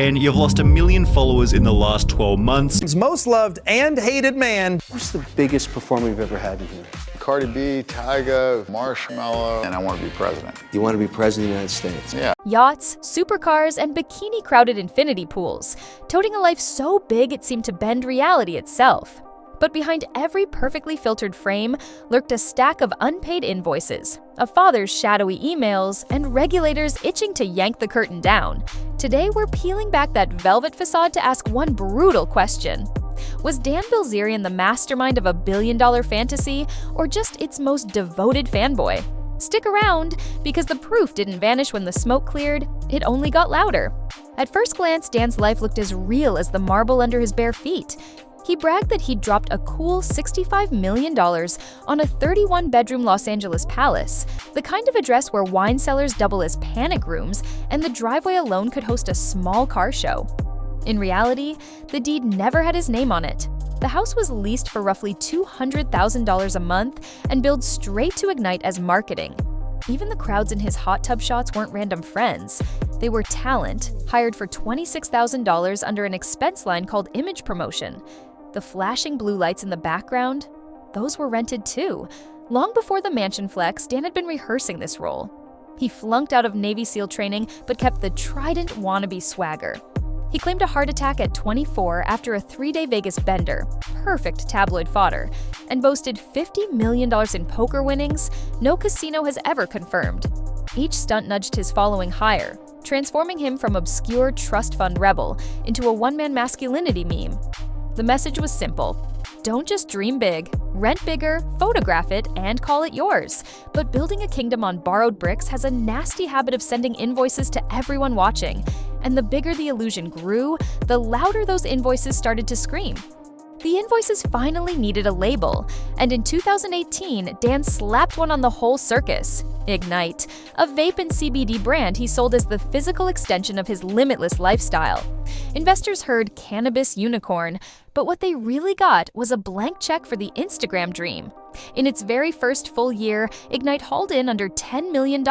Dan, you've lost 1 million followers in the last 12 months. His most loved and hated man. Who's the biggest performer you've ever had in here? Cardi B, Tyga, Marshmallow, and I want to be president. You want to be president of the United States? Yeah. Yachts, supercars, and bikini-crowded infinity pools, toting a life so big it seemed to bend reality itself. But behind every perfectly filtered frame lurked a stack of unpaid invoices, a father's shadowy emails, and regulators itching to yank the curtain down. Today, we're peeling back that velvet facade to ask one brutal question. Was Dan Bilzerian the mastermind of a billion-dollar fantasy, or just its most devoted fanboy? Stick around, because the proof didn't vanish when the smoke cleared, it only got louder. At first glance, Dan's life looked as real as the marble under his bare feet. He bragged that he'd dropped a cool $65 million on a 31-bedroom Los Angeles palace, the kind of address where wine cellars double as panic rooms and the driveway alone could host a small car show. In reality, the deed never had his name on it. The house was leased for roughly $200,000 a month and billed straight to Ignite as marketing. Even the crowds in his hot tub shots weren't random friends. They were talent, hired for $26,000 under an expense line called image promotion. The flashing blue lights in the background, those were rented too. Long before the mansion flex, Dan had been rehearsing this role. He flunked out of Navy SEAL training but kept the trident wannabe swagger. He claimed a heart attack at 24 after a 3-day Vegas bender, perfect tabloid fodder, and boasted $50 million in poker winnings no casino has ever confirmed. Each stunt nudged his following higher, transforming him from obscure trust fund rebel into a one-man masculinity meme. The message was simple. Don't just dream big, rent bigger, photograph it, and call it yours. But building a kingdom on borrowed bricks has a nasty habit of sending invoices to everyone watching. And the bigger the illusion grew, the louder those invoices started to scream. The invoices finally needed a label, and in 2018, Dan slapped one on the whole circus. Ignite, a vape and CBD brand he sold as the physical extension of his limitless lifestyle. Investors heard cannabis unicorn, but what they really got was a blank check for the Instagram dream. In its very first full year, Ignite hauled in under $10 million,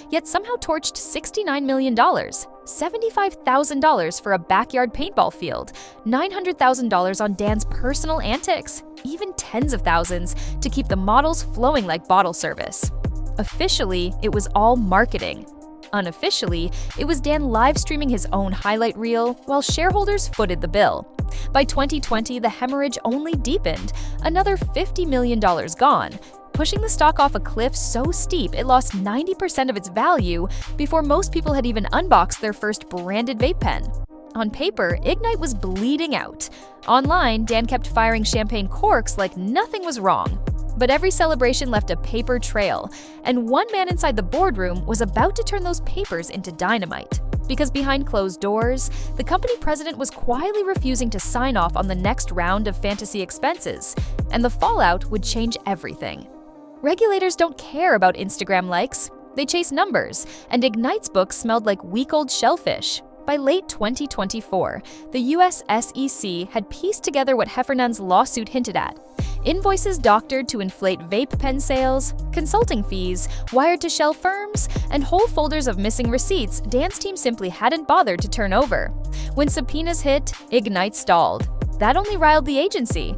yet somehow torched $69 million. $75,000 for a backyard paintball field, $900,000 on Dan's personal antics, even tens of thousands to keep the models flowing like bottle service. Officially, it was all marketing. Unofficially, it was Dan live streaming his own highlight reel while shareholders footed the bill. By 2020, the hemorrhage only deepened, another $50 million gone, pushing the stock off a cliff so steep it lost 90% of its value before most people had even unboxed their first branded vape pen. On paper, Ignite was bleeding out. Online, Dan kept firing champagne corks like nothing was wrong. But every celebration left a paper trail, and one man inside the boardroom was about to turn those papers into dynamite. Because behind closed doors, the company president was quietly refusing to sign off on the next round of fantasy expenses, and the fallout would change everything. Regulators don't care about Instagram likes. They chase numbers, and Ignite's books smelled like week-old shellfish. By late 2024, the US SEC had pieced together what Heffernan's lawsuit hinted at. Invoices doctored to inflate vape pen sales, consulting fees, wired to shell firms, and whole folders of missing receipts Dan's team simply hadn't bothered to turn over. When subpoenas hit, Ignite stalled. That only riled the agency.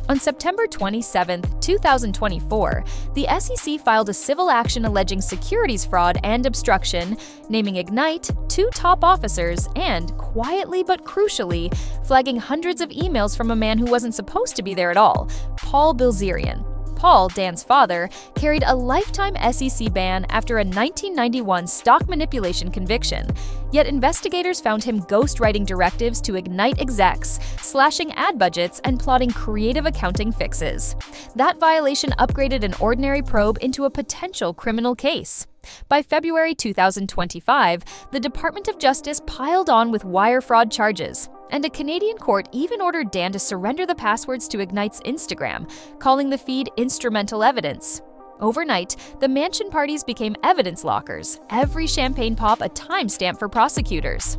On September 27, 2024, the SEC filed a civil action alleging securities fraud and obstruction, naming Ignite, 2 top officers, and, quietly but crucially, flagging hundreds of emails from a man who wasn't supposed to be there at all, Paul Bilzerian. Paul, Dan's father, carried a lifetime SEC ban after a 1991 stock manipulation conviction. Yet investigators found him ghostwriting directives to Ignite execs, slashing ad budgets, and plotting creative accounting fixes. That violation upgraded an ordinary probe into a potential criminal case. By February 2025, the Department of Justice piled on with wire fraud charges, and a Canadian court even ordered Dan to surrender the passwords to Ignite's Instagram, calling the feed instrumental evidence. Overnight, the mansion parties became evidence lockers, every champagne pop a timestamp for prosecutors.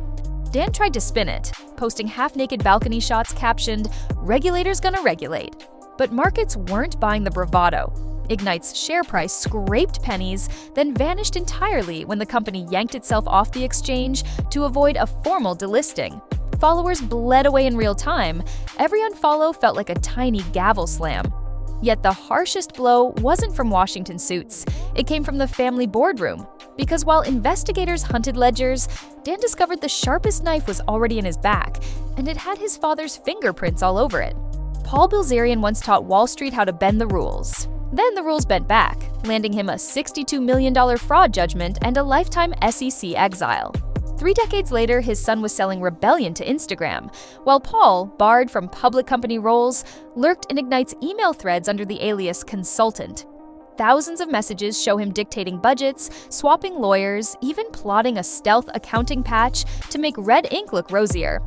Dan tried to spin it, posting half-naked balcony shots captioned, "Regulators gonna regulate." But markets weren't buying the bravado. Ignite's share price scraped pennies, then vanished entirely when the company yanked itself off the exchange to avoid a formal delisting. Followers bled away in real time. Every unfollow felt like a tiny gavel slam. Yet the harshest blow wasn't from Washington suits. It came from the family boardroom. Because while investigators hunted ledgers, Dan discovered the sharpest knife was already in his back, and it had his father's fingerprints all over it. Paul Bilzerian once taught Wall Street how to bend the rules. Then the rules bent back, landing him a $62 million fraud judgment and a lifetime SEC exile. 3 decades later, his son was selling Rebellion to Instagram, while Paul, barred from public company roles, lurked in Ignite's email threads under the alias Consultant. Thousands of messages show him dictating budgets, swapping lawyers, even plotting a stealth accounting patch to make red ink look rosier.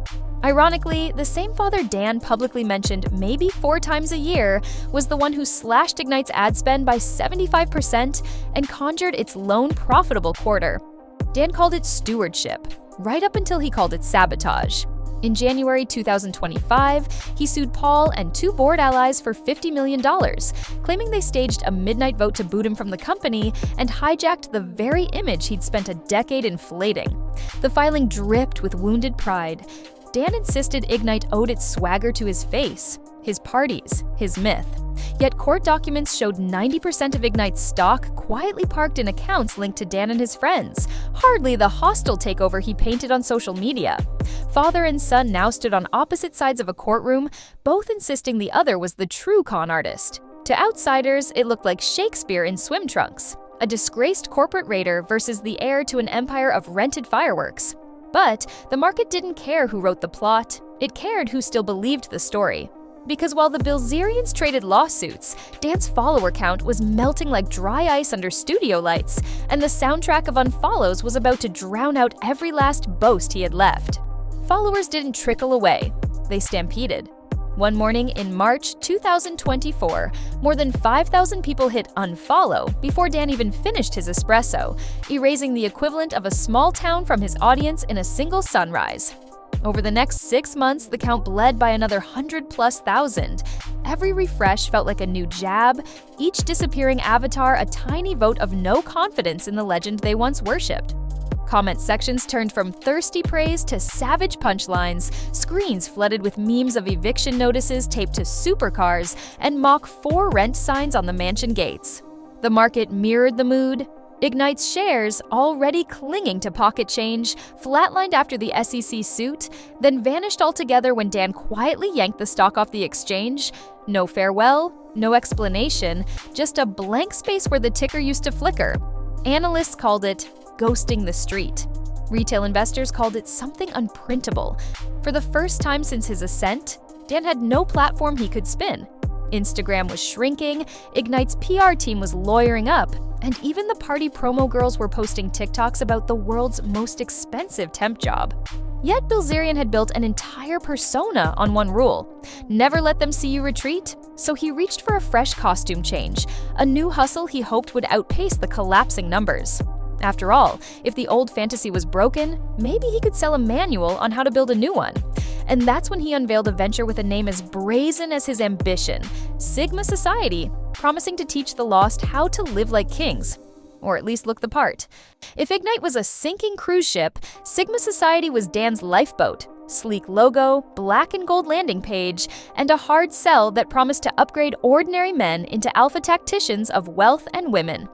Ironically, the same father Dan publicly mentioned maybe 4 times a year was the one who slashed Ignite's ad spend by 75% and conjured its lone profitable quarter. Dan called it stewardship, right up until he called it sabotage. In January 2025, he sued Paul and 2 board allies for $50 million, claiming they staged a midnight vote to boot him from the company and hijacked the very image he'd spent a decade inflating. The filing dripped with wounded pride. Dan insisted Ignite owed its swagger to his face, his parties, his myth. Yet court documents showed 90% of Ignite's stock quietly parked in accounts linked to Dan and his friends, hardly the hostile takeover he painted on social media. Father and son now stood on opposite sides of a courtroom, both insisting the other was the true con artist. To outsiders, it looked like Shakespeare in swim trunks, a disgraced corporate raider versus the heir to an empire of rented fireworks. But the market didn't care who wrote the plot, it cared who still believed the story. Because while the Bilzerians traded lawsuits, Dan's follower count was melting like dry ice under studio lights, and the soundtrack of unfollows was about to drown out every last boast he had left. Followers didn't trickle away, they stampeded. One morning in March 2024, more than 5,000 people hit unfollow before Dan even finished his espresso, erasing the equivalent of a small town from his audience in a single sunrise. Over the next 6 months, the count bled by another 100,000+. Every refresh felt like a new jab, each disappearing avatar a tiny vote of no confidence in the legend they once worshipped. Comment sections turned from thirsty praise to savage punchlines, screens flooded with memes of eviction notices taped to supercars, and mock for rent signs on the mansion gates. The market mirrored the mood. Ignite's shares, already clinging to pocket change, flatlined after the SEC suit, then vanished altogether when Dan quietly yanked the stock off the exchange. No farewell, no explanation, just a blank space where the ticker used to flicker. Analysts called it ghosting the street. Retail investors called it something unprintable. For the first time since his ascent, Dan had no platform he could spin. Instagram was shrinking, Ignite's PR team was lawyering up, and even the party promo girls were posting TikToks about the world's most expensive temp job. Yet Bilzerian had built an entire persona on one rule: never let them see you retreat. So he reached for a fresh costume change, a new hustle he hoped would outpace the collapsing numbers. After all, if the old fantasy was broken, maybe he could sell a manual on how to build a new one. And that's when he unveiled a venture with a name as brazen as his ambition, Sigma Society, promising to teach the lost how to live like kings, or at least look the part. If Ignite was a sinking cruise ship, Sigma Society was Dan's lifeboat. Sleek logo, black and gold landing page, and a hard sell that promised to upgrade ordinary men into alpha tacticians of wealth and women.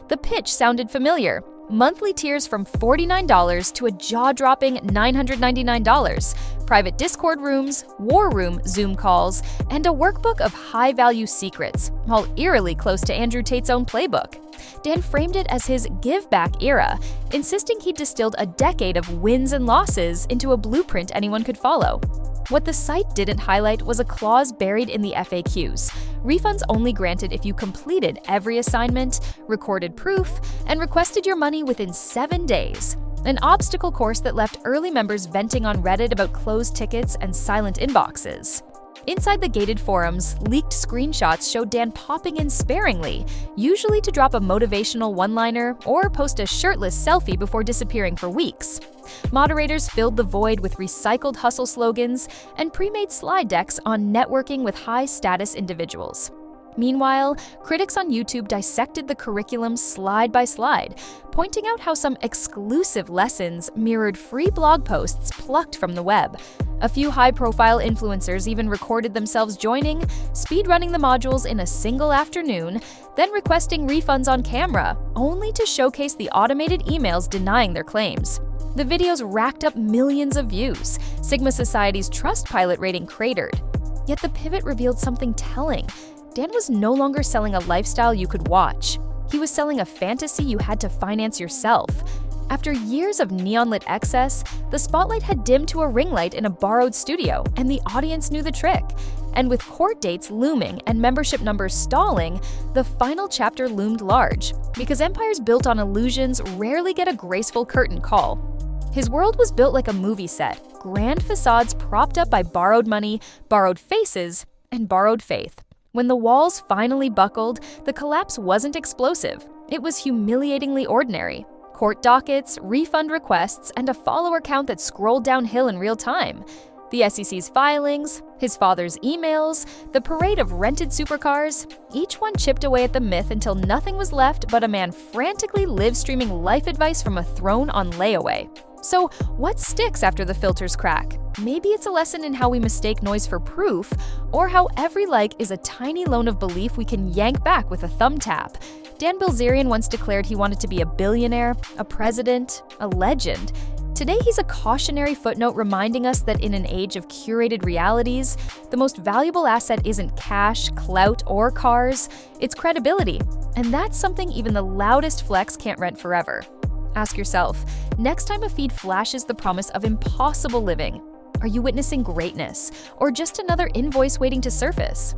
The pitch sounded familiar. Monthly tiers from $49 to a jaw-dropping $999, private Discord rooms, war room Zoom calls, and a workbook of high-value secrets, all eerily close to Andrew Tate's own playbook. Dan framed it as his give-back era, insisting he'd distilled a decade of wins and losses into a blueprint anyone could follow. What the site didn't highlight was a clause buried in the FAQs: refunds only granted if you completed every assignment, recorded proof, and requested your money within 7 days. An obstacle course that left early members venting on Reddit about closed tickets and silent inboxes. Inside the gated forums, leaked screenshots showed Dan popping in sparingly, usually to drop a motivational one-liner or post a shirtless selfie before disappearing for weeks. Moderators filled the void with recycled hustle slogans and pre-made slide decks on networking with high-status individuals. Meanwhile, critics on YouTube dissected the curriculum slide by slide, pointing out how some exclusive lessons mirrored free blog posts plucked from the web. A few high-profile influencers even recorded themselves joining, speedrunning the modules in a single afternoon, then requesting refunds on camera, only to showcase the automated emails denying their claims. The videos racked up millions of views. Sigma Society's Trustpilot rating cratered. Yet the pivot revealed something telling. Dan was no longer selling a lifestyle you could watch. He was selling a fantasy you had to finance yourself. After years of neon-lit excess, the spotlight had dimmed to a ring light in a borrowed studio, and the audience knew the trick. And with court dates looming and membership numbers stalling, the final chapter loomed large, because empires built on illusions rarely get a graceful curtain call. His world was built like a movie set, grand facades propped up by borrowed money, borrowed faces, and borrowed faith. When the walls finally buckled, the collapse wasn't explosive. It was humiliatingly ordinary. Court dockets, refund requests, and a follower count that scrolled downhill in real time. The SEC's filings, his father's emails, the parade of rented supercars, each one chipped away at the myth until nothing was left but a man frantically live-streaming life advice from a throne on layaway. So, what sticks after the filters crack? Maybe it's a lesson in how we mistake noise for proof, or how every like is a tiny loan of belief we can yank back with a thumb tap. Dan Bilzerian once declared he wanted to be a billionaire, a president, a legend. Today, he's a cautionary footnote reminding us that in an age of curated realities, the most valuable asset isn't cash, clout, or cars, it's credibility. And that's something even the loudest flex can't rent forever. Ask yourself, next time a feed flashes the promise of impossible living, are you witnessing greatness, or just another invoice waiting to surface?